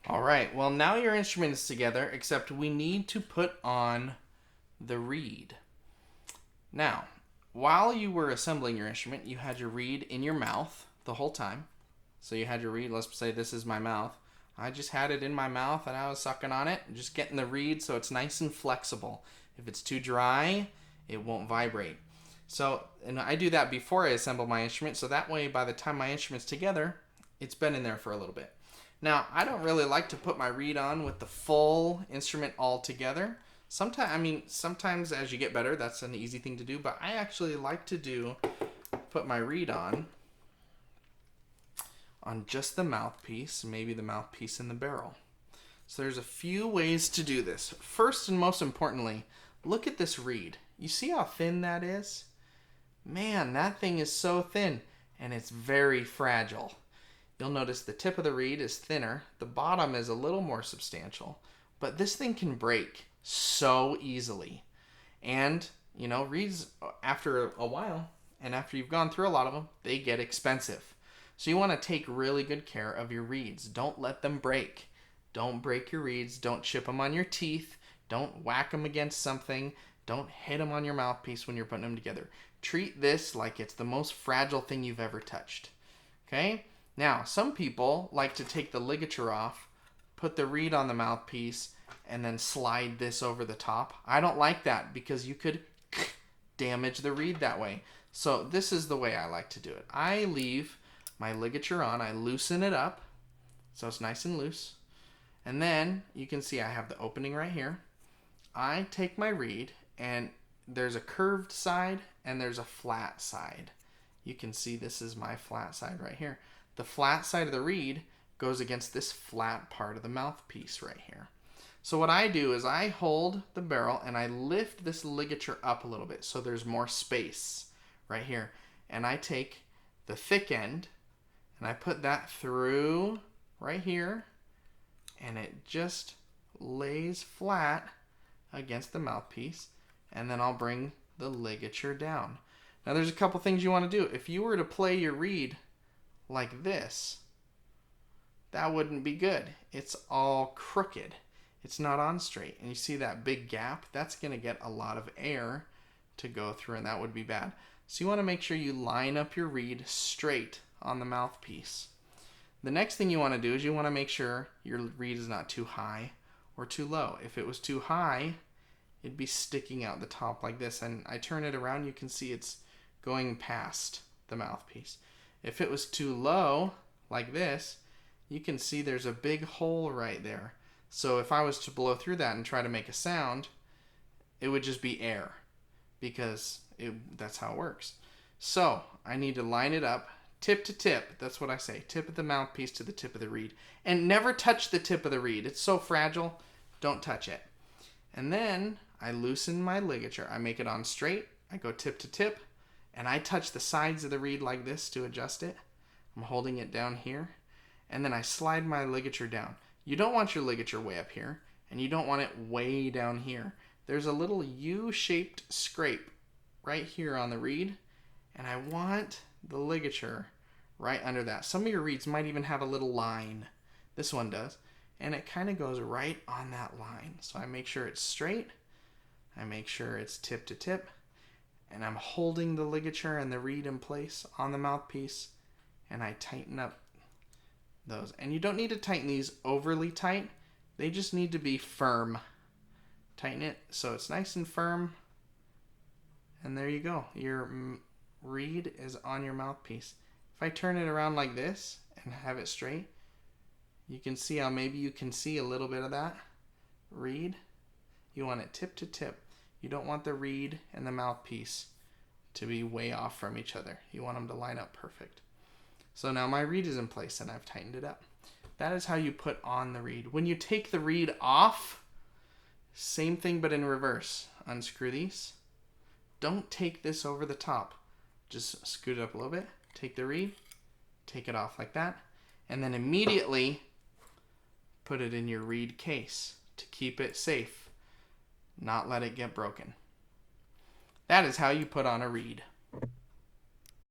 All right, well, now your instrument is together, except we need to put on the reed. Now, while you were assembling your instrument, you had your reed in your mouth the whole time. So you had your reed, let's say this is my mouth. I just had it in my mouth and I was sucking on it, just getting the reed so it's nice and flexible. If it's too dry, it won't vibrate. So, and I do that before I assemble my instrument, so that way by the time my instrument's together, it's been in there for a little bit. Now, I don't really like to put my reed on with the full instrument all together. Sometimes as you get better, that's an easy thing to do, but I actually like to put my reed on just the mouthpiece, maybe the mouthpiece and the barrel. So there's a few ways to do this. First and most importantly, look at this reed. You see how thin that is? Man, that thing is so thin, and it's very fragile. You'll notice the tip of the reed is thinner, the bottom is a little more substantial, but this thing can break so easily. And, reeds, after a while, and after you've gone through a lot of them, they get expensive. So you want to take really good care of your reeds. Don't let them break. Don't break your reeds. Don't chip them on your teeth. Don't whack them against something. Don't hit them on your mouthpiece when you're putting them together. Treat this like it's the most fragile thing you've ever touched. Okay? Now, some people like to take the ligature off, put the reed on the mouthpiece, and then slide this over the top. I don't like that because you could damage the reed that way. So this is the way I like to do it. I leave my ligature on, I loosen it up so it's nice and loose. And then you can see I have the opening right here. I take my reed, and there's a curved side and there's a flat side. You can see this is my flat side right here. The flat side of the reed goes against this flat part of the mouthpiece right here. So what I do is I hold the barrel and I lift this ligature up a little bit so there's more space right here. And I take the thick end and I put that through right here, and it just lays flat against the mouthpiece, and then I'll bring the ligature down. Now there's a couple things you want to do. If you were to play your reed like this, that wouldn't be good. It's all crooked. It's not on straight. And you see that big gap? That's going to get a lot of air to go through, and that would be bad. So you want to make sure you line up your reed straight on the mouthpiece. The next thing you want to do is you want to make sure your reed is not too high or too low. If it was too high, it'd be sticking out the top like this, and I turn it around, you can see it's going past the mouthpiece. If it was too low, like this, you can see there's a big hole right there. So if I was to blow through that and try to make a sound, it would just be air, because that's how it works. So I need to line it up tip to tip. That's what I say. Tip of the mouthpiece to the tip of the reed. And never touch the tip of the reed. It's so fragile. Don't touch it. And then I loosen my ligature. I make it on straight. I go tip to tip. And I touch the sides of the reed like this to adjust it. I'm holding it down here. And then I slide my ligature down. You don't want your ligature way up here. And you don't want it way down here. There's a little U-shaped scrape right here on the reed. And I want the ligature right under that. Some of your reeds might even have a little line. This one does. And it kind of goes right on that line. So I make sure it's straight. I make sure it's tip to tip. And I'm holding the ligature and the reed in place on the mouthpiece. And I tighten up those. And you don't need to tighten these overly tight. They just need to be firm. Tighten it so it's nice and firm. And there you go. Your reed is on your mouthpiece. If I turn it around like this and have it straight, you can see how maybe you can see a little bit of that reed. You want it tip to tip. You don't want the reed and the mouthpiece to be way off from each other. You want them to line up perfect. So now my reed is in place and I've tightened it up. That is how you put on the reed. When you take the reed off, same thing but in reverse. Unscrew these. Don't take this over the top. Just scoot it up a little bit. Take the reed, take it off like that, and then immediately put it in your reed case to keep it safe, not let it get broken. That is how you put on a reed.